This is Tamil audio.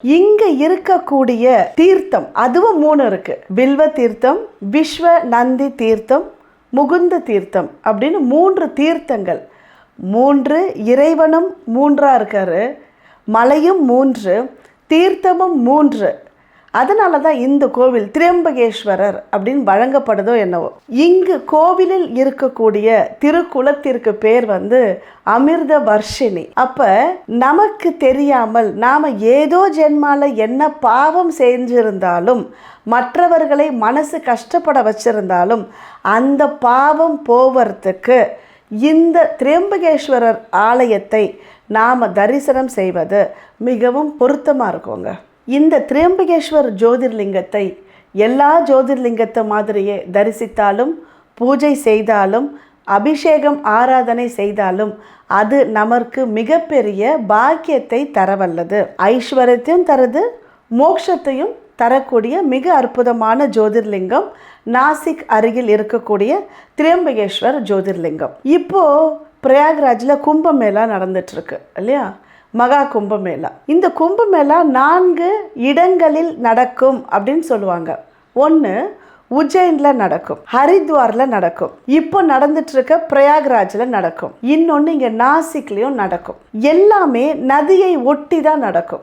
இங்க இருக்கக்கூடிய தீர்த்தம் அதுவும் 3 இருக்கு. வில்வ தீர்த்தம், விஸ்வ நந்தி தீர்த்தம், முகுந்த தீர்த்தம் அப்படின்னு 3 தீர்த்தங்கள். 3 இறைவனும் 3ஆ இருக்காரு, மலையும் 3, தீர்த்தமும் 3. அதனால தான் இந்த கோவில் திரியம்பகேஸ்வரர் அப்படின்னு வழங்கப்படுதோ என்னவோ. இங்கு கோவிலில் இருக்கக்கூடிய திருக்குளத்திற்கு பேர் அமிர்த வர்ஷினி. அப்ப நமக்கு தெரியாமல் நாம ஏதோ ஜென்மால என்ன பாவம் செஞ்சிருந்தாலும், மற்றவர்களை மனசு கஷ்டப்பட வச்சிருந்தாலும் அந்த பாவம் போவதுக்கு இந்த திரியம்பகேஸ்வரர் ஆலயத்தை நாம் தரிசனம் செய்வது மிகவும் பொருத்தமாக இருக்குங்க. இந்த திரியம்பகேஸ்வர் ஜோதிர்லிங்கத்தை எல்லா ஜோதிர்லிங்கத்தை மாதிரியே தரிசித்தாலும், பூஜை செய்தாலும், அபிஷேகம் ஆராதனை செய்தாலும் அது நமக்கு மிகப்பெரிய பாக்கியத்தை தரவல்லது. ஐஸ்வர்யத்தையும் தருது, மோட்சத்தையும் தரக்கூடிய மிக அற்புதமான ஜோதிர்லிங்கம் நாசிக் அருகில் இருக்கக்கூடிய திரியம்பகேஸ்வர் ஜோதிர்லிங்கம். இப்போ பிரயாக்ராஜில் கும்பமேளா நடந்துட்டு இருக்கு இல்லையா, மகா கும்பமேளா. இந்த கும்பமேளா 4 இடங்களில் நடக்கும் அப்படின்னு சொல்லுவாங்க. 1 உஜ்ஜைனில் நடக்கும், ஹரித்வாரில் நடக்கும், இப்போ நடந்துட்டு இருக்க பிரயாக்ராஜில் நடக்கும், இன்னொன்று இங்கே நாசிக்லேயும் நடக்கும். எல்லாமே நதியை ஒட்டி தான் நடக்கும்.